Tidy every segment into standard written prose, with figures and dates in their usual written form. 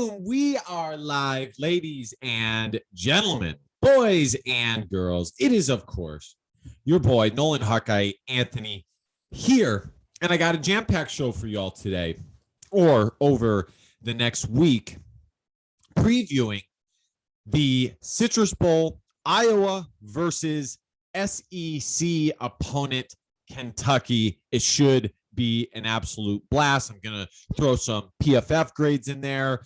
Boom, we are live, ladies and gentlemen, boys and girls. It is, of course, your boy, Nolan Hawkeye Anthony here. And I got a jam-packed show for y'all today, or over the next week, previewing the Citrus Bowl, Iowa versus SEC opponent, Kentucky. It should be an absolute blast. I'm going to throw some PFF grades in there,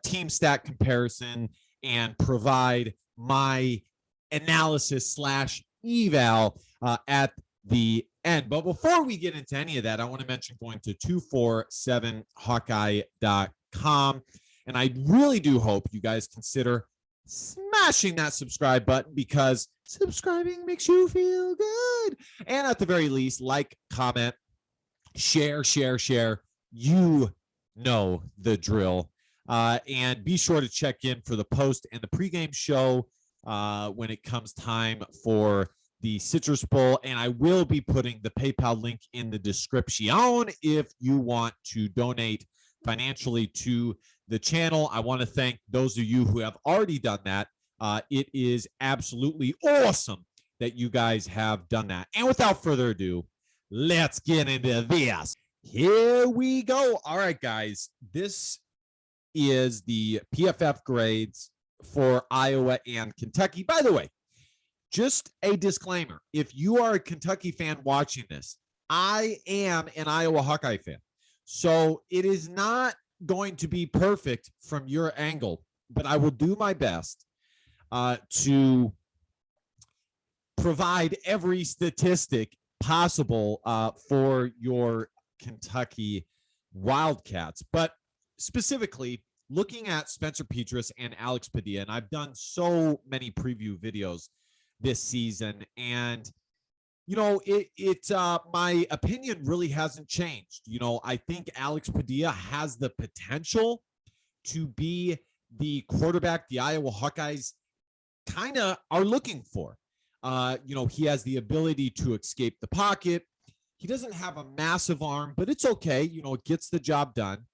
team stat comparison, and provide my analysis / eval at the end. But before we get into any of that, I want to mention going to 247hawkeye.com. And I really do hope you guys consider smashing that subscribe button, because subscribing makes you feel good. And at the very least, like, comment, share. You know the drill. And be sure to check in for the post and the pregame show when it comes time for the Citrus Bowl. And I will be putting the PayPal link in the description if you want to donate financially to the channel. I want to thank those of you who have already done that. It is absolutely awesome that you guys have done that. And without further ado, let's get into this. Here we go. All right, guys. This is the PFF grades for Iowa and Kentucky. By the way, just a disclaimer. If you are a Kentucky fan watching this, I am an Iowa Hawkeye fan. So it is not going to be perfect from your angle, but I will do my best to provide every statistic possible for your Kentucky Wildcats. But specifically looking at Spencer Petras and Alex Padilla, and I've done so many preview videos this season, and you know, my opinion really hasn't changed. You know, I think Alex Padilla has the potential to be the quarterback the Iowa Hawkeyes kind of are looking for. You know, he has the ability to escape the pocket. He doesn't have a massive arm, but it's okay. You know, it gets the job done.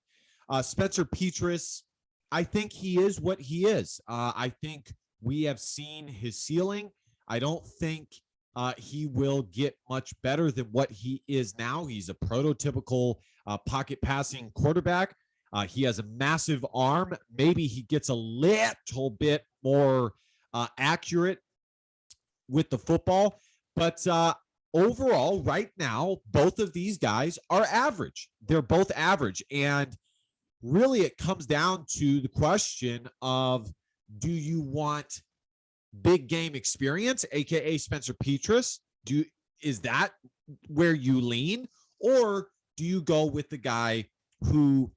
Spencer Petras, I think he is what he is. I think we have seen his ceiling. I don't think he will get much better than what he is now. He's a prototypical pocket passing quarterback. He has a massive arm. Maybe he gets a little bit more accurate with the football. But overall, right now, both of these guys are average. They're both average. And really, it comes down to the question of, do you want big game experience, aka Spencer Petras? Is that where you lean, or do you go with the guy who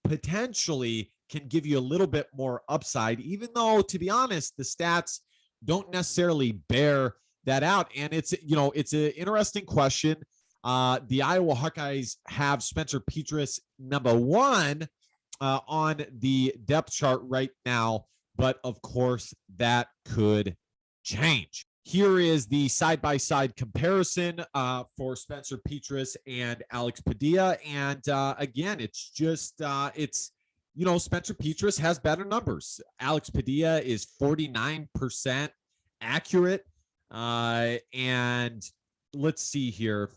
potentially can give you a little bit more upside, even though, to be honest, the stats don't necessarily bear that out? And it's, you know, it's an interesting question. The Iowa Hawkeyes have Spencer Petras #1 on the depth chart right now. But of course, that could change. Here is the side-by-side comparison for Spencer Petras and Alex Padilla. And again, it's just, you know, Spencer Petras has better numbers. Alex Padilla is 49% accurate. And let's see here.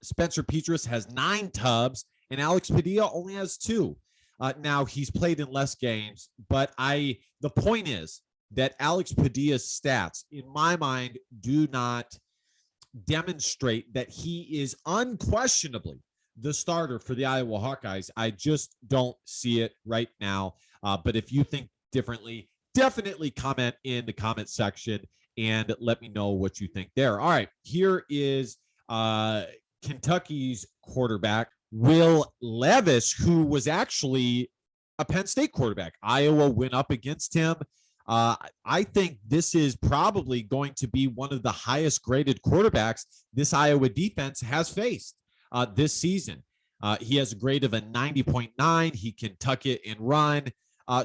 Spencer Petras has 9 tubs, and Alex Padilla only has 2. Now, he's played in less games, but the point is that Alex Padilla's stats, in my mind, do not demonstrate that he is unquestionably the starter for the Iowa Hawkeyes. I just don't see it right now. But if you think differently, definitely comment in the comment section and let me know what you think there. All right, here is Kentucky's quarterback, Will Levis, who was actually a Penn State quarterback. Iowa went up against him. I think this is probably going to be one of the highest graded quarterbacks this Iowa defense has faced this season. He has a grade of a 90.9. He can tuck it and run.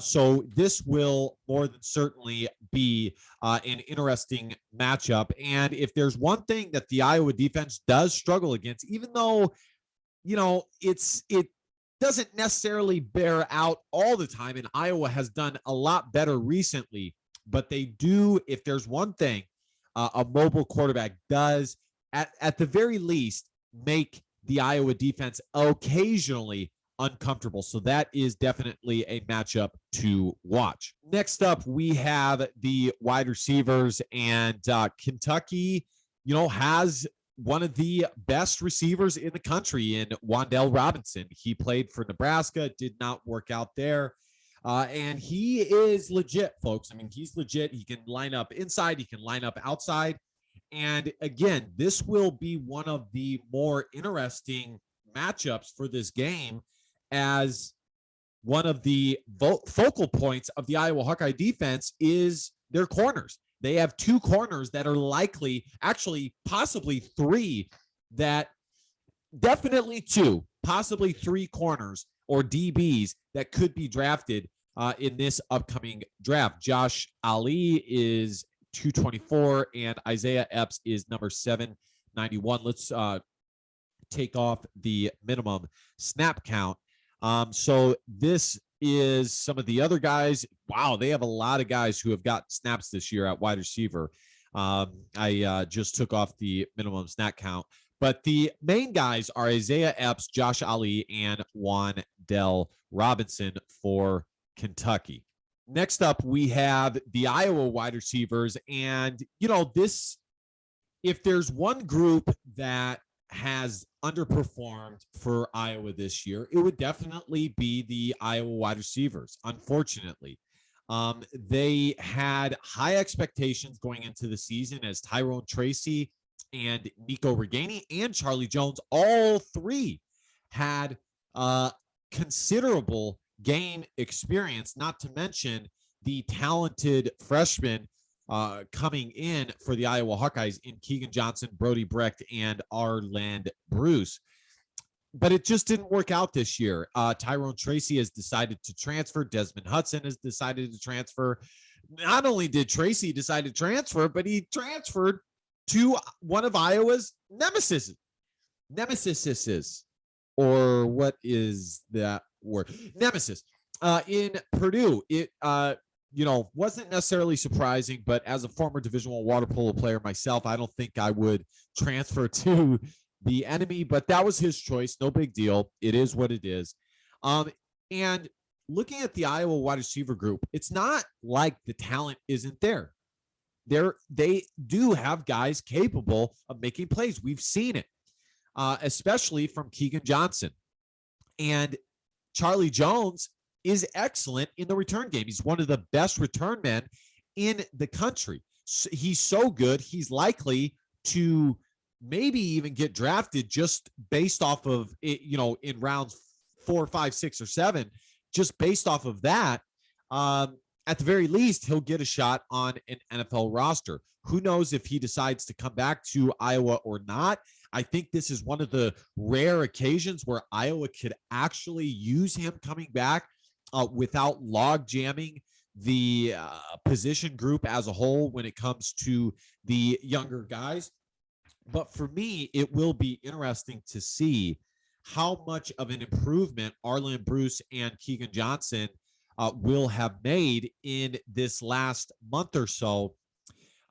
So this will more than certainly be an interesting matchup. And if there's one thing that the Iowa defense does struggle against, even though, you know, doesn't necessarily bear out all the time, and Iowa has done a lot better recently. But they do, if there's one thing a mobile quarterback does, at the very least, make the Iowa defense occasionally uncomfortable. So that is definitely a matchup to watch. Next up, we have the wide receivers, and Kentucky, has one of the best receivers in the country in Wan'Dale Robinson. He played for Nebraska, did not work out there. And he is legit, folks. I mean, he's legit. He can line up inside, he can line up outside. And again, this will be one of the more interesting matchups for this game, as one of the focal points of the Iowa Hawkeye defense is their corners. They have two corners that are likely, actually, possibly three, that definitely two, possibly three corners or DBs that could be drafted in this upcoming draft. Josh Ali is 224 and Isaiah Epps is number 791. Let's take off the minimum snap count. So this is some of the other guys. Wow, they have a lot of guys who have got snaps this year at wide receiver. I just took off the minimum snap count. But the main guys are Isaiah Epps, Josh Ali, and Wan'Dale Robinson for Kentucky. Next up, we have the Iowa wide receivers. And, this, if there's one group that has underperformed for Iowa this year, it would definitely be the Iowa wide receivers, unfortunately. They had high expectations going into the season, as Tyrone Tracy and Nico Reganey and Charlie Jones, all three had considerable game experience, not to mention the talented freshmen coming in for the Iowa Hawkeyes in Keegan Johnson, Brody Brecht, and Arland Bruce. But it just didn't work out this year. Tyrone Tracy has decided to transfer. Desmond Hudson has decided to transfer. Not only did Tracy decide to transfer, but he transferred to one of Iowa's nemesis, or what is that word? Nemesis. In Purdue. It wasn't necessarily surprising, but as a former Division I water polo player myself, I don't think I would transfer to the enemy, but that was his choice. No big deal. It is what it is. And looking at the Iowa wide receiver group, it's not like the talent isn't there. They do have guys capable of making plays. We've seen it, especially from Keegan Johnson. And Charlie Jones is excellent in the return game. He's one of the best return men in the country. He's so good, he's likely to maybe even get drafted just based off of it, in rounds 4, 5, 6, or 7, just based off of that. At the very least, he'll get a shot on an NFL roster. Who knows if he decides to come back to Iowa or not? I think this is one of the rare occasions where Iowa could actually use him coming back without log jamming the position group as a whole when it comes to the younger guys. But for me, it will be interesting to see how much of an improvement Arland Bruce and Keegan Johnson will have made in this last month or so,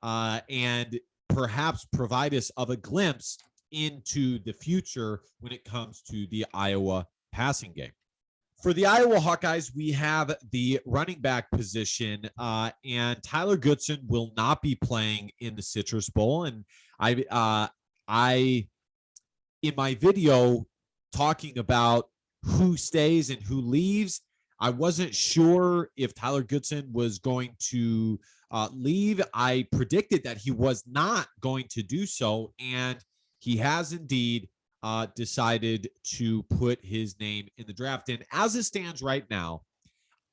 and perhaps provide us of a glimpse into the future when it comes to the Iowa passing game. For the Iowa Hawkeyes, we have the running back position, and Tyler Goodson will not be playing in the Citrus Bowl. And I, in my video talking about who stays and who leaves, I wasn't sure if Tyler Goodson was going to leave. I predicted that he was not going to do so, and he has indeed decided to put his name in the draft. And as it stands right now,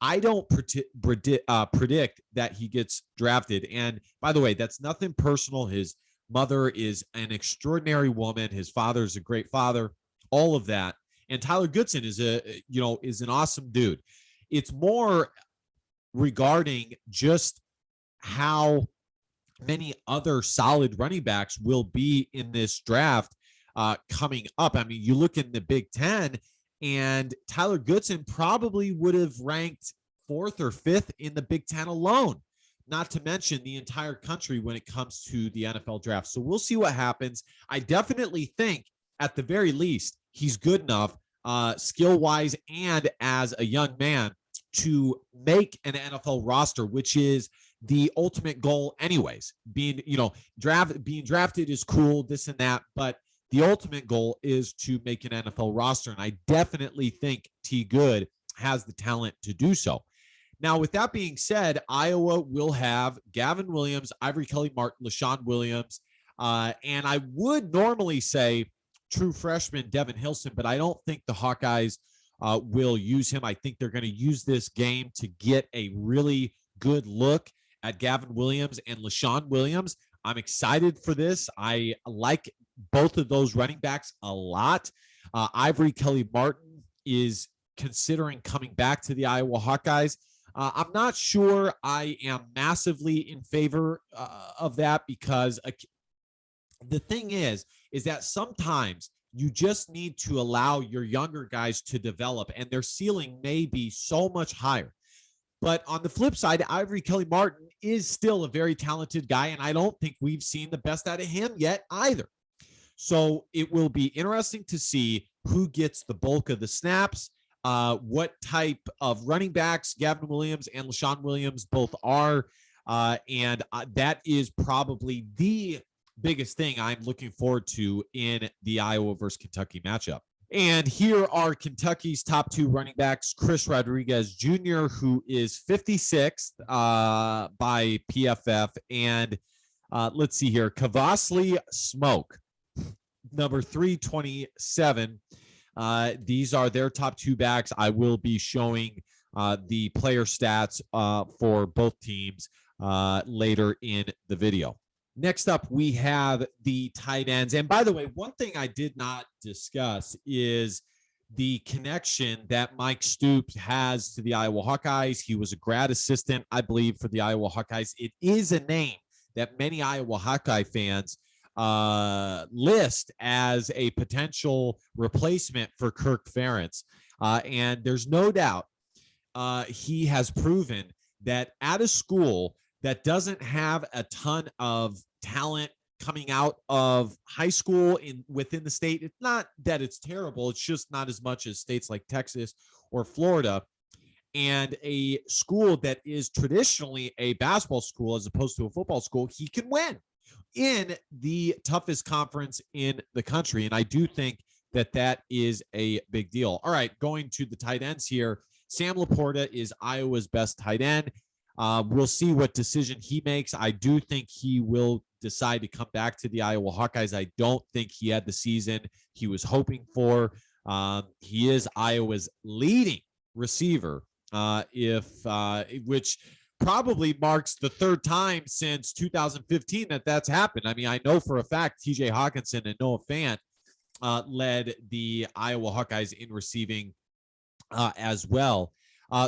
I don't predict that he gets drafted. And by the way, that's nothing personal. His mother is an extraordinary woman. His father is a great father, all of that. And Tyler Goodson is an awesome dude. It's more regarding just how many other solid running backs will be in this draft coming up. I mean, you look in the Big Ten, And Tyler Goodson probably would have ranked 4th or 5th in the Big Ten alone, not to mention the entire country when it comes to the NFL draft. So we'll see what happens. I definitely think, at the very least, he's good enough, skill-wise and as a young man, to make an NFL roster, which is the ultimate goal anyways. Being drafted is cool, this and that, but the ultimate goal is to make an NFL roster. And I definitely think T. Good has the talent to do so. Now, with that being said, Iowa will have Gavin Williams, Ivory Kelly-Martin, LaShawn Williams, and I would normally say true freshman Devin Hilson, but I don't think the Hawkeyes will use him. I think they're going to use this game to get a really good look at Gavin Williams and LaShawn Williams. I'm excited for this. I like both of those running backs a lot. Ivory Kelly-Martin is considering coming back to the Iowa Hawkeyes. I'm not sure I am massively in favor of that, because the thing is that sometimes you just need to allow your younger guys to develop, and their ceiling may be so much higher. But on the flip side, Ivory Kelly-Martin is still a very talented guy, and I don't think we've seen the best out of him yet either. So it will be interesting to see who gets the bulk of the snaps, what type of running backs Gavin Williams and LaShawn Williams both are, and that is probably the biggest thing I'm looking forward to in the Iowa versus Kentucky matchup. And here are Kentucky's top 2 running backs: Chris Rodriguez Jr., who is 56th by PFF, and let's see here, Kavasli Smoke, number 327. These are their top 2 backs. I will be showing the player stats for both teams later in the video. Next up, we have the tight ends. And by the way, one thing I did not discuss is the connection that Mike Stoops has to the Iowa Hawkeyes. He was a grad assistant, I believe, for the Iowa Hawkeyes. It is a name that many Iowa Hawkeye fans list as a potential replacement for Kirk Ferentz. And there's no doubt he has proven that at a school that doesn't have a ton of talent coming out of high school within the state. It's not that it's terrible. It's just not as much as states like Texas or Florida. And a school that is traditionally a basketball school as opposed to a football school, he can win in the toughest conference in the country. And I do think that that is a big deal. All right, going to the tight ends here. Sam Laporta is Iowa's best tight end. We'll see what decision he makes. I do think he will decide to come back to the Iowa Hawkeyes. I don't think he had the season he was hoping for. He is Iowa's leading receiver, which probably marks the 3rd time since 2015 that's happened. I mean, I know for a fact TJ Hawkinson and Noah Fant led the Iowa Hawkeyes in receiving as well.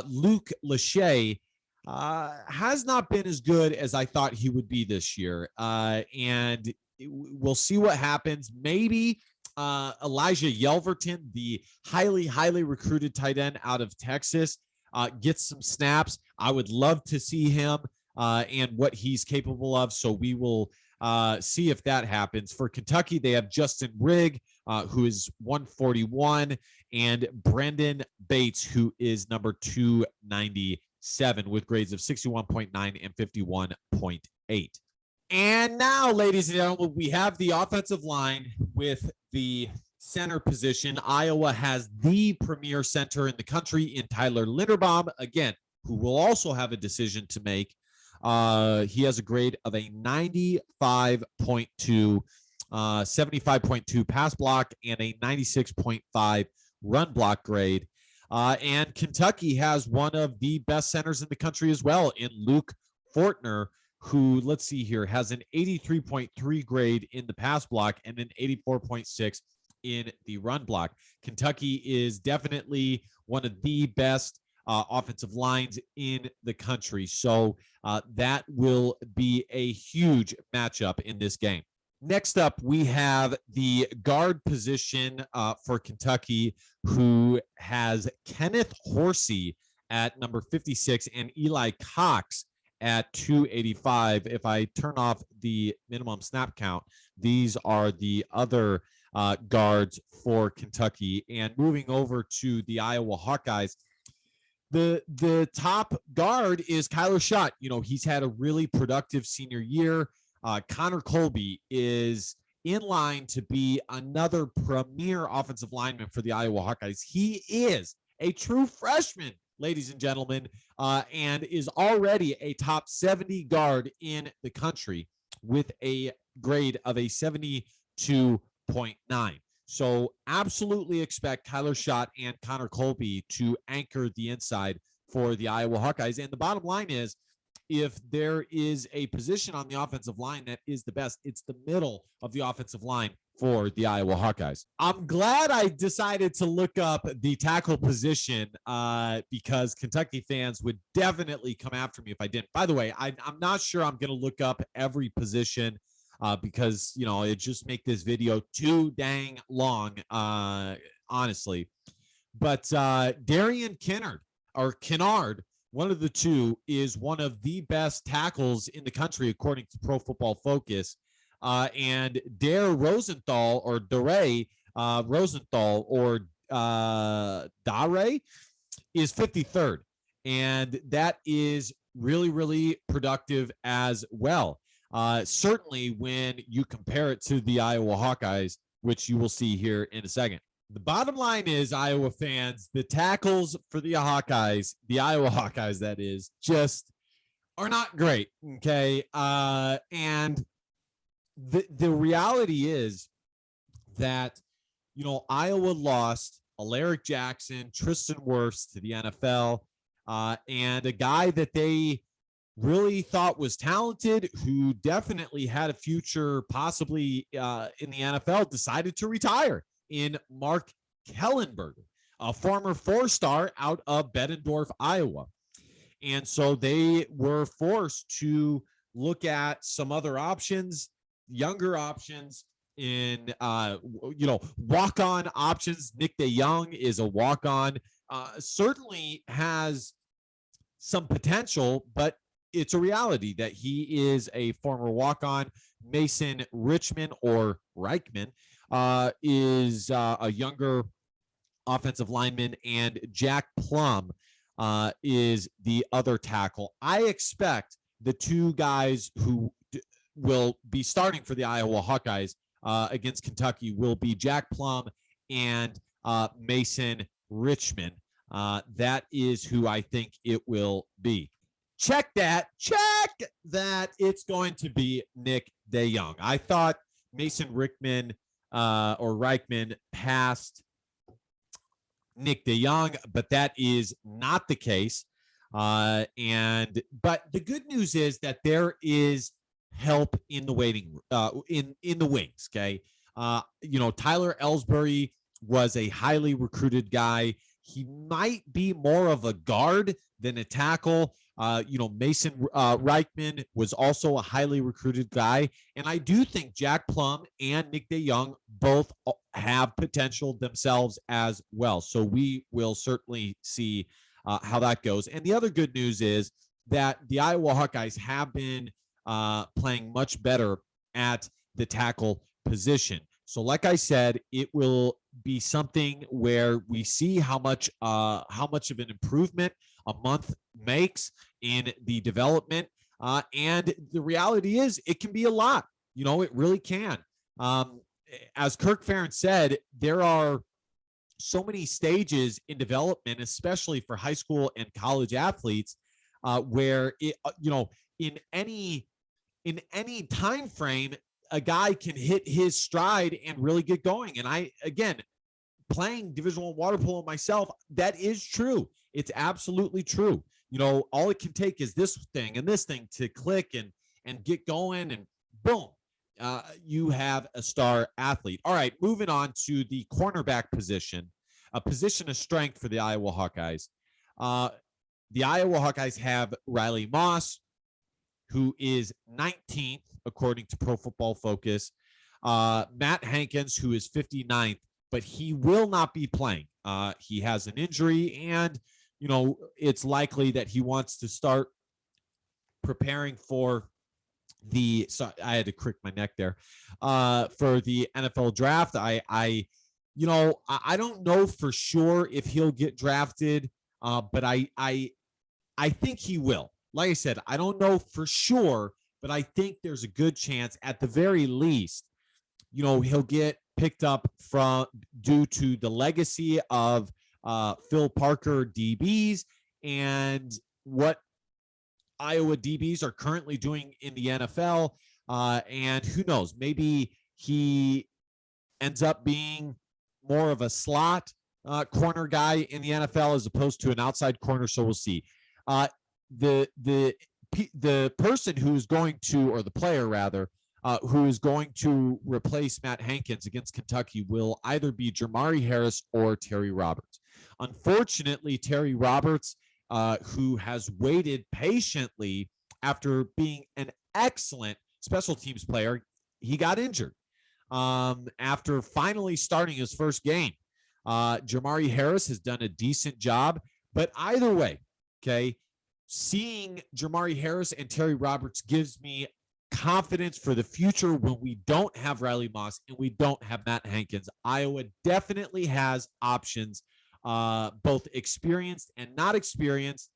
Luke Lachey has not been as good as I thought he would be this year. And we'll see what happens. Maybe Elijah Yelverton, the highly recruited tight end out of Texas, gets some snaps. I would love to see him and what he's capable of. So we will see if that happens. For Kentucky, they have Justin Rigg, who is 141, and Brendan Bates, who is number 297 with grades of 61.9 and 51.8. And now, ladies and gentlemen, we have the offensive line with the center position. Iowa has the premier center in the country in Tyler Linderbaum, again, who will also have a decision to make. He has a grade of a 95.2, 75.2 pass block, and a 96.5 run block grade. And Kentucky has one of the best centers in the country as well in Luke Fortner, who, let's see here, has an 83.3 grade in the pass block and an 84.6 in the run block. Kentucky is definitely one of the best offensive lines in the country. So that will be a huge matchup in this game. Next up, we have the guard position for Kentucky, who has Kenneth Horsey at number 56 and Eli Cox at 285. If I turn off the minimum snap count, these are the other guards for Kentucky. And moving over to the Iowa Hawkeyes, the top guard is Kyler Schott. He's had a really productive senior year. Connor Colby is in line to be another premier offensive lineman for the Iowa Hawkeyes. He is a true freshman, ladies and gentlemen, and is already a top 70 guard in the country with a grade of a 72.9. So absolutely expect Kyler Schott and Connor Colby to anchor the inside for the Iowa Hawkeyes. And the bottom line is, if there is a position on the offensive line that is the best, it's the middle of the offensive line for the Iowa Hawkeyes. I'm glad I decided to look up the tackle position because Kentucky fans would definitely come after me if I didn't. By the way, I'm not sure I'm going to look up every position because, it just make this video too dang long, honestly. But Darian Kinnard, one of the two, is one of the best tackles in the country, according to Pro Football Focus. And Dare Rosenthal, or Dare Rosenthal, or Dare, is 53rd. And that is really, really productive as well. Certainly when you compare it to the Iowa Hawkeyes, which you will see here in a second. The bottom line is, Iowa fans, the tackles for the Hawkeyes, the Iowa Hawkeyes, that is, just are not great. Okay. And the reality is that, Iowa lost Alaric Jackson, Tristan Wirfs to the NFL, and a guy that they really thought was talented, who definitely had a future possibly in the NFL, decided to retire, in Mark Kellenberger, a former 4-star out of Bettendorf, Iowa. And so they were forced to look at some other options, younger options, in walk-on options. Nick DeYoung is a walk-on, certainly has some potential, but it's a reality that he is a former walk-on. Mason Richmond, or Reichman, is a younger offensive lineman, and Jack Plum is the other tackle. I expect the two guys who will be starting for the Iowa Hawkeyes against Kentucky will be Jack Plum and Mason Richmond. That is who I think it will be. Check that it's going to be Nick DeYoung. I thought Mason Reichman passed Nick DeYoung, but that is not the case. But the good news is that there is help in the waiting in the wings. Okay. Tyler Ellsbury was a highly recruited guy. He might be more of a guard than a tackle. Mason Reichman was also a highly recruited guy. And I do think Jack Plum and Nick DeYoung both have potential themselves as well. So we will certainly see how that goes. And the other good news is that the Iowa Hawkeyes have been playing much better at the tackle position. So like I said, it will be something where we see how much of an improvement a month makes in the development. And the reality is it can be a lot. It really can. As Kirk Ferentz said, there are so many stages in development, especially for high school and college athletes, where in any time frame, a guy can hit his stride and really get going. And playing Division I water polo myself, that is true. It's absolutely true. All it can take is this thing and this thing to click and get going, and boom, you have a star athlete. All right, moving on to the cornerback position, a position of strength for the Iowa Hawkeyes. The Iowa Hawkeyes have Riley Moss, who is 19th according to Pro Football Focus. Matt Hankins, who is 59th, but he will not be playing. He has an injury, and, it's likely that he wants to start preparing for so I had to crick my neck there, for the NFL draft. I don't know for sure if he'll get drafted, but I think he will. Like I said, I don't know for sure, but I think there's a good chance, at the very least, he'll get picked up due to the legacy of Phil Parker DBs and what Iowa DBs are currently doing in the NFL. And who knows, maybe he ends up being more of a slot corner guy in the NFL as opposed to an outside corner. So we'll see. The person who's going to, or the player rather, who is going to replace Matt Hankins against Kentucky will either be Jermari Harris or Terry Roberts. Unfortunately, Terry Roberts, who has waited patiently after being an excellent special teams player, he got injured after finally starting his first game. Jermari Harris has done a decent job, but either way, okay, seeing Jermari Harris and Terry Roberts gives me confidence for the future when we don't have Riley Moss and we don't have Matt Hankins. Iowa definitely has options, both experienced and not experienced,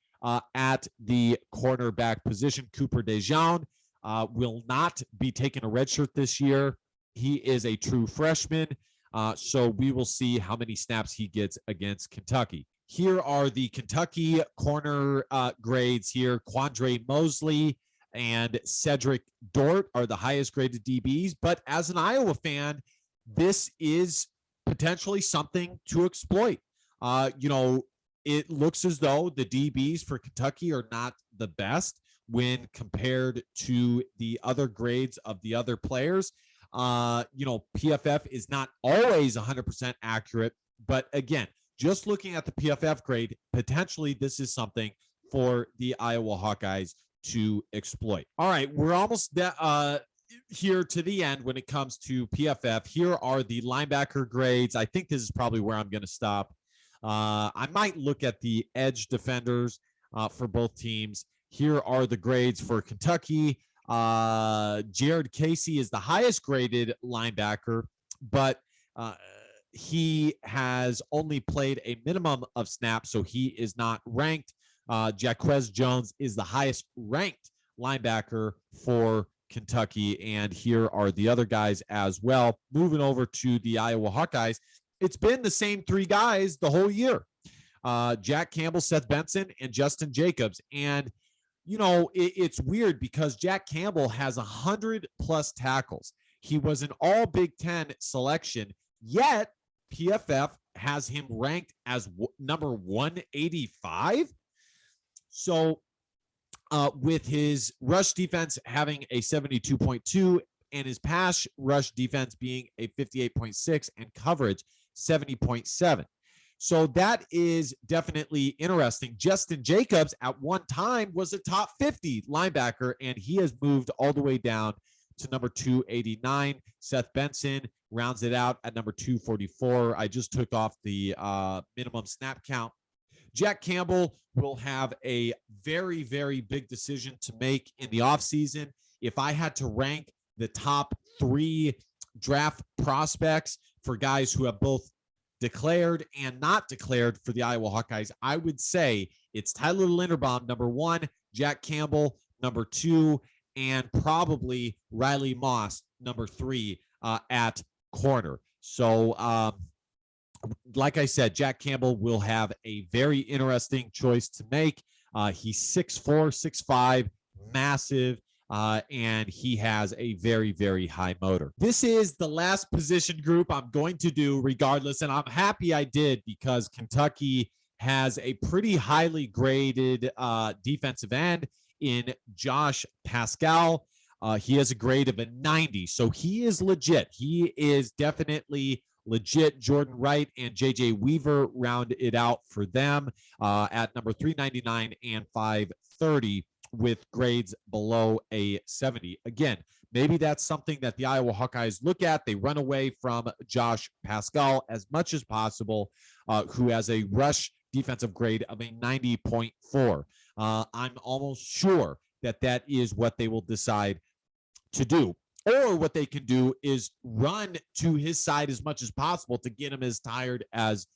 at the cornerback position. Cooper DeJean will not be taking a red shirt this year. He is a true freshman, so we will see how many snaps he gets against Kentucky. Here are the Kentucky corner grades here. Quandre Mosley and Cedric Dort are the highest graded DBs. But as an Iowa fan, this is potentially something to exploit. It looks as though the DBs for Kentucky are not the best when compared to the other grades of the other players. PFF is not always 100% accurate, but again, just looking at the PFF grade, potentially this is something for the Iowa Hawkeyes to exploit. All right, we're almost here to the end when it comes to PFF. Here are the linebacker grades. I think this is probably where I'm going to stop. I might look at the edge defenders for both teams. Here are the grades for Kentucky. Jared Casey is the highest graded linebacker, but he has only played a minimum of snaps, so he is not ranked. Jaquez Jones is the highest ranked linebacker for Kentucky, and here are the other guys as well. Moving over to the Iowa Hawkeyes, it's been the same three guys the whole year. Jack Campbell, Seth Benson, and Justin Jacobs. And, it's weird because Jack Campbell has 100+ tackles. He was an all Big Ten selection, yet PFF has him ranked as number 185. So with his rush defense having a 72.2 and his pass rush defense being a 58.6 and coverage 70.7. So that is definitely interesting. Justin Jacobs at one time was a top 50 linebacker, and he has moved all the way down to number 289. Seth Benson rounds it out at number 244. I just took off the minimum snap count. Jack Campbell will have a very, very big decision to make in the offseason. If I had to rank the top 3 draft prospects for guys who have both declared and not declared for the Iowa Hawkeyes, I would say it's Tyler Linderbaum, number 1, Jack Campbell, number 2, and probably Riley Moss, number 3, at corner. So, like I said, Jack Campbell will have a very interesting choice to make. He's 6'4", 6'5", massive, and he has a very, very high motor. This is the last position group I'm going to do regardless, and I'm happy I did because Kentucky has a pretty highly graded defensive end in Josh Pascal. He has a grade of a 90, so he is legit. He is definitely legit. Jordan Wright and JJ Weaver round it out for them at number 399 and 530, with grades below a 70. Again, maybe that's something that the Iowa Hawkeyes look at. They run away from Josh Pascal as much as possible, who has a rush defensive grade of a 90.4. I'm almost sure that that is what they will decide to do. Or what they can do is run to his side as much as possible to get him as tired as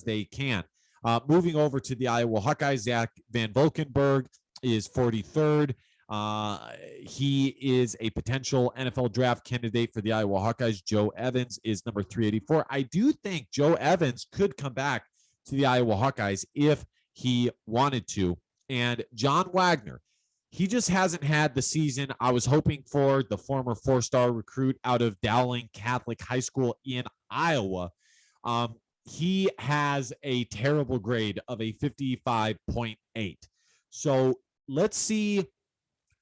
they can. Moving over to the Iowa Hawkeyes, Zach Van Valkenburg is 43rd. He is a potential NFL draft candidate for the Iowa Hawkeyes. Joe Evans is number 384. I do think Joe Evans could come back to the Iowa Hawkeyes if he wanted to. And John Wagner, he just hasn't had the season I was hoping for. The former four-star recruit out of Dowling Catholic High School in Iowa. He has a terrible grade of a 55.8. So let's see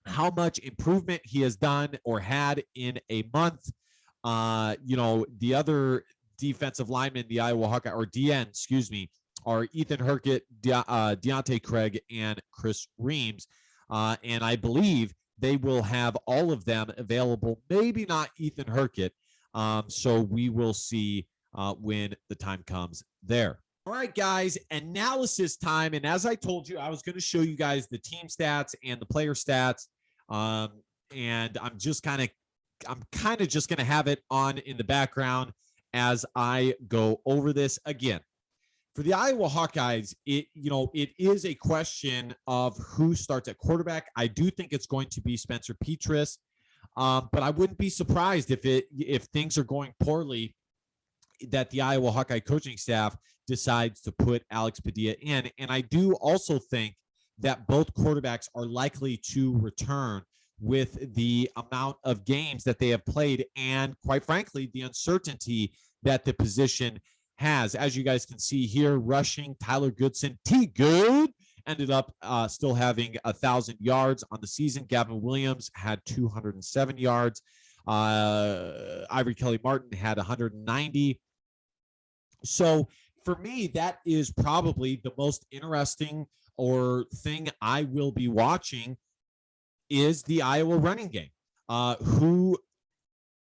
how much improvement he has done or had in a month. The other defensive linemen, the Iowa Hawkeye, or DN, excuse me, are Ethan Herkett, Deontay Craig, and Chris Reams. And I believe they will have all of them available, maybe not Ethan Herkett. So we will see when the time comes there. All right, guys, analysis time. And as I told you, I was going to show you guys the team stats and the player stats. And I'm kind of just going to have it on in the background as I go over this again. For the Iowa Hawkeyes, it is a question of who starts at quarterback. I do think it's going to be Spencer Petras, but I wouldn't be surprised if things are going poorly that the Iowa Hawkeye coaching staff decides to put Alex Padilla in. And I do also think that both quarterbacks are likely to return with the amount of games that they have played and, quite frankly, the uncertainty that the position has. As you guys can see here, rushing, Tyler Goodson, T-Good, ended up still having 1,000 yards on the season. Gavin Williams had 207 yards. Ivory Kelly Martin had 190. So for me, that is probably the most interesting thing I will be watching is the Iowa running game. Who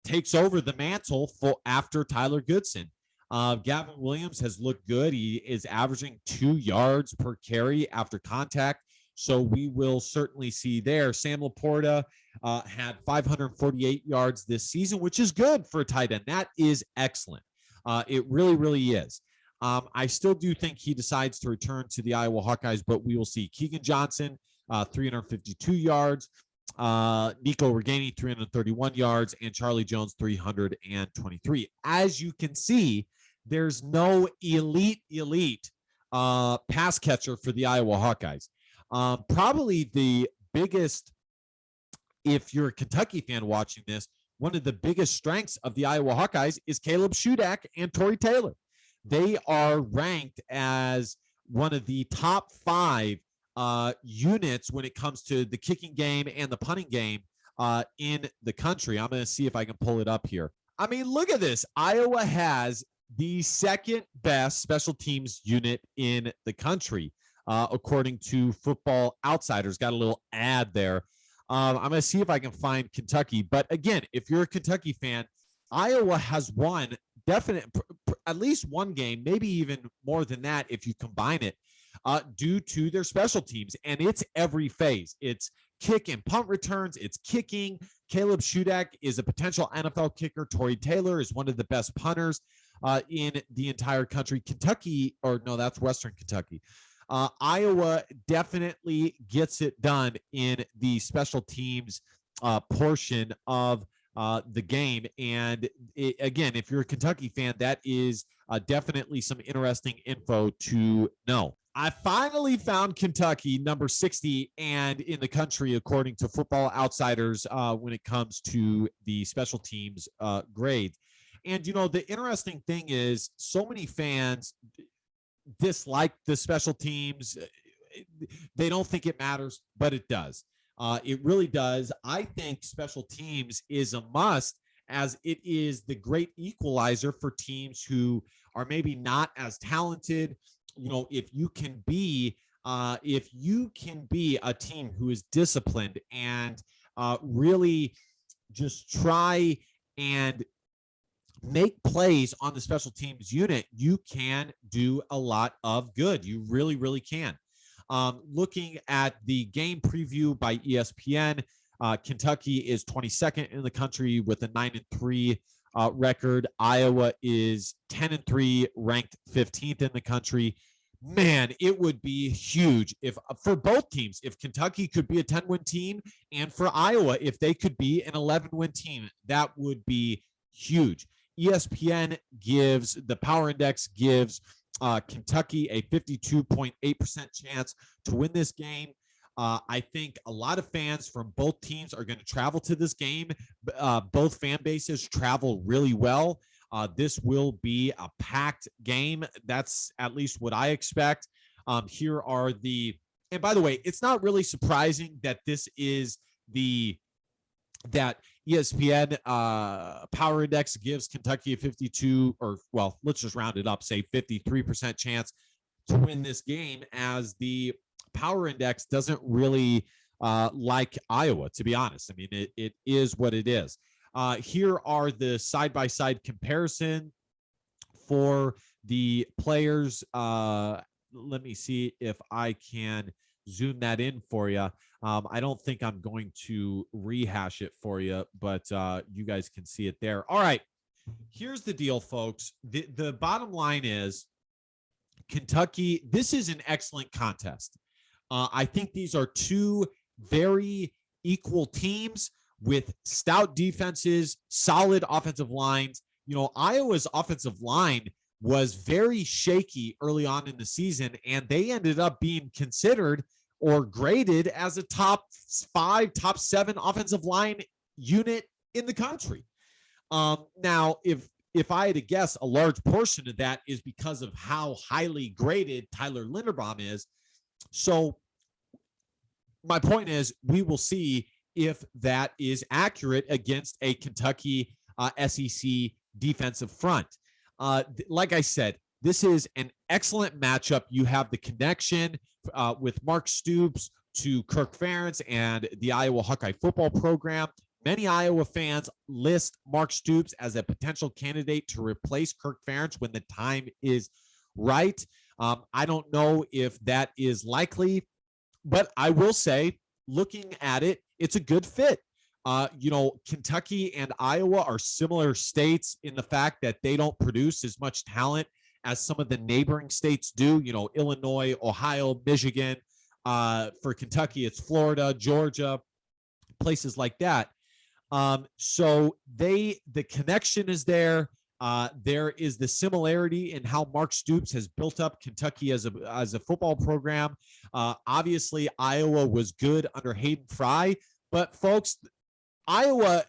takes over the mantle after Tyler Goodson? Gavin Williams has looked good. He is averaging 2 yards per carry after contact. So we will certainly see there. Sam Laporta had 548 yards this season, which is good for a tight end. That is excellent. It really, really is. I still do think he decides to return to the Iowa Hawkeyes, but we will see. Keegan Johnson, 352 yards. Nico Reganey, 331 yards, and Charlie Jones, 323. As you can see, there's no elite pass catcher for the Iowa Hawkeyes. Probably the biggest, if you're a Kentucky fan watching this, one of the biggest strengths of the Iowa Hawkeyes is Caleb Shudak and Torrey Taylor. They are ranked as one of the top 5 units when it comes to the kicking game and the punting game in the country. I'm going to see if I can pull it up here. I mean, look at this. Iowa has the second best special teams unit in the country, according to Football Outsiders. Got a little ad there. I'm going to see if I can find Kentucky. But again, if you're a Kentucky fan, Iowa has won at least one game, maybe even more than that if you combine it, due to their special teams. And it's every phase. It's kick and punt returns. It's kicking. Caleb Shudak is a potential NFL kicker. Torrey Taylor is one of the best punters in the entire country. Kentucky, or no, that's Western Kentucky. Iowa definitely gets it done in the special teams portion of the game. And again, if you're a Kentucky fan, that is definitely some interesting info to know. I finally found Kentucky number 60 and in the country, according to Football Outsiders, when it comes to the special teams grades. And, the interesting thing is so many fans dislike the special teams. They don't think it matters, but it does. It really does. I think special teams is a must, as it is the great equalizer for teams who are maybe not as talented. If you can be if you can be a team who is disciplined and really just try and make plays on the special teams unit, you can do a lot of good. You really, really can. Looking at the game preview by ESPN, Kentucky is 22nd in the country with a 9-3 record. Iowa is 10-3, ranked 15th in the country. Man, it would be huge if for both teams, if Kentucky could be a 10-win team, and for Iowa, if they could be an 11-win team. That would be huge. ESPN gives the Power Index gives Kentucky a 52.8% chance to win this game. I think a lot of fans from both teams are going to travel to this game. Both fan bases travel really well. This will be a packed game. That's at least what I expect. Here are and by the way, it's not really surprising that this is that ESPN Power Index gives Kentucky a 52, or well, let's just round it up, say 53% chance to win this game, as the Power Index doesn't really like Iowa, to be honest. I mean, it is what it is. Here are the side-by-side comparison for the players. Let me see if I can zoom that in for you. I don't think I'm going to rehash it for you, but you guys can see it there. All right. Here's the deal, folks. The bottom line is Kentucky, this is an excellent contest. I think these are two very equal teams with stout defenses, solid offensive lines. You know, Iowa's offensive line was very shaky early on in the season, and they ended up being considered or graded as a top 5, top 7 offensive line unit in the country. Now, if I had to guess, a large portion of that is because of how highly graded Tyler Linderbaum is. So my point is, we will see if that is accurate against a Kentucky SEC defensive front. Like I said, this is an excellent matchup. You have the connection with Mark Stoops to Kirk Ferentz and the Iowa Hawkeye football program. Many Iowa fans list Mark Stoops as a potential candidate to replace Kirk Ferentz when the time is right. I don't know if that is likely, but I will say, looking at it, it's a good fit. You know, Kentucky and Iowa are similar states in the fact that they don't produce as much talent as some of the neighboring states do. You know, Illinois, Ohio, Michigan. For Kentucky, it's Florida, Georgia, places like that. So the connection is there. There is the similarity in how Mark Stoops has built up Kentucky as a football program. Obviously, Iowa was good under Hayden Fry, but folks, Iowa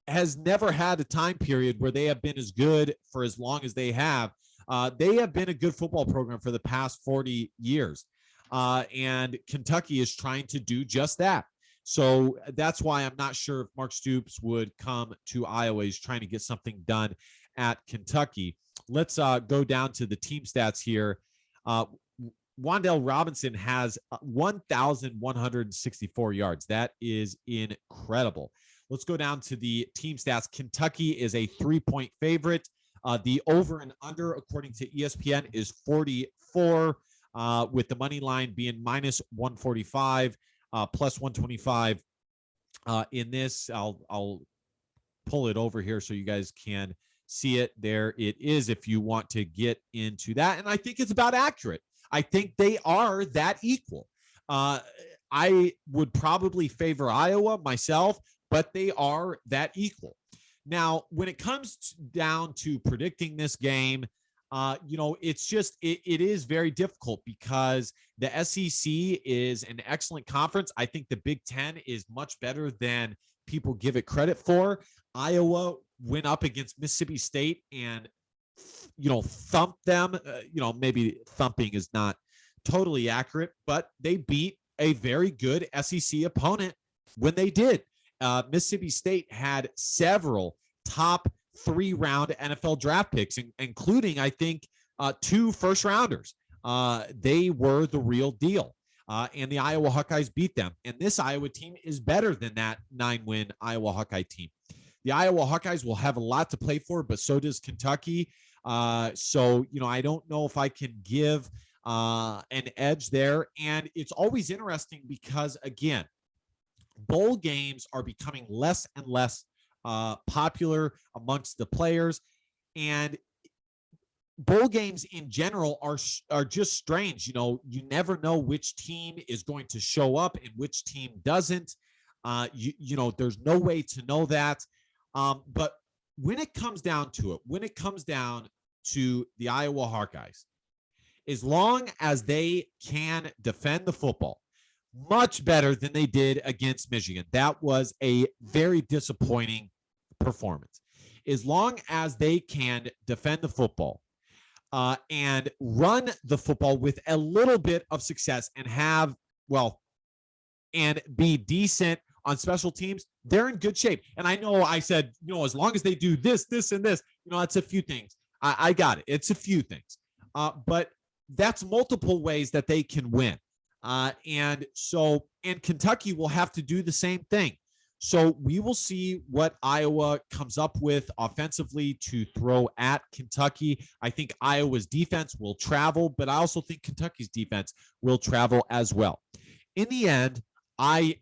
has never had a time period where they have been as good for as long as they have. They have been a good football program for the past 40 years. And Kentucky is trying to do just that. So that's why I'm not sure if Mark Stoops would come to Iowa. He's trying to get something done at Kentucky. Let's go down to the team stats here. Wan'Dale Robinson has 1,164 yards. That is incredible. Let's go down to the team stats. Kentucky is a 3-point favorite. The over and under, according to ESPN, is 44, with the money line being minus 145, plus 125. In this, I'll pull it over here so you guys can see it. There it is if you want to get into that. And I think it's about accurate. I think they are that equal. I would probably favor Iowa myself, but they are that equal. Now, when it comes down to predicting this game, you know, it's just, it is very difficult because the SEC is an excellent conference. I think the Big Ten is much better than people give it credit for. Iowa went up against Mississippi State and, you know, thumped them. You know, maybe thumping is not totally accurate, but they beat a very good SEC opponent when they did. Mississippi State had several top 3-round NFL draft picks, including, I think, 2 first-rounders. they were the real deal. And the Iowa Hawkeyes beat them. And this Iowa team is better than that 9-win Iowa Hawkeye team. The Iowa Hawkeyes will have a lot to play for, but so does Kentucky. So, I don't know if I can give an edge there. And it's always interesting because, again, bowl games are becoming less and less popular amongst the players. And bowl games in general are just strange. You never know which team is going to show up and which team doesn't. There's no way to know that. But when it comes down to it, when it comes down to the Iowa Hawkeyes, as long as they can defend the football much better than they did against Michigan, that was a very disappointing performance. As long as they can defend the football and run the football with a little bit of success and and be decent on special teams, they're in good shape. And I know I said, as long as they do this, this, and this, it's a few things. I got it. It's a few things. But that's multiple ways that they can win. And Kentucky will have to do the same thing. So we will see what Iowa comes up with offensively to throw at Kentucky. I think Iowa's defense will travel, but I also think Kentucky's defense will travel as well. In the end, I'm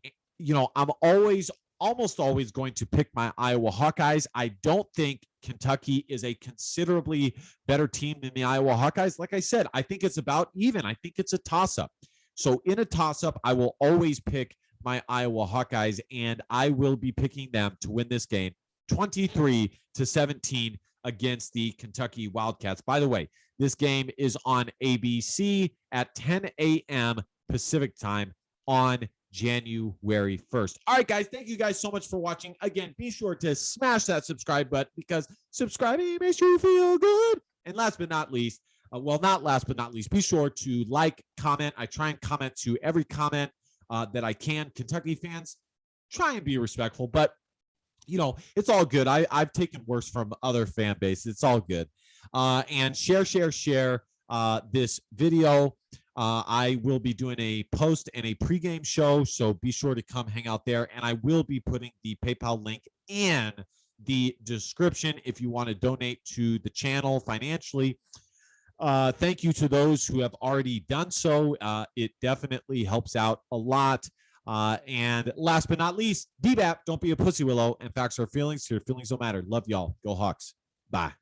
almost always going to pick my Iowa Hawkeyes. I don't think Kentucky is a considerably better team than the Iowa Hawkeyes. Like I said, I think it's about even. I think it's a toss-up. So in a toss-up, I will always pick my Iowa Hawkeyes, and I will be picking them to win this game 23-17 against the Kentucky Wildcats. By the way, this game is on ABC at 10 a.m. Pacific time on January 1st. All right, guys, thank you guys so much for watching. Again, be sure to smash that subscribe button because subscribing makes you feel good. And last but not least, not last but not least, be sure to like, comment. I try and comment to every comment that I can. Kentucky fans, try and be respectful, but it's all good. I've taken worse from other fan bases. It's all good. And share this video. I will be doing a post and a pregame show, so be sure to come hang out there. And I will be putting the PayPal link in the description if you want to donate to the channel financially. Thank you to those who have already done so. It definitely helps out a lot. And last but not least, DBAP, don't be a pussy willow. And facts are feelings. Your feelings don't matter. Love y'all. Go Hawks. Bye.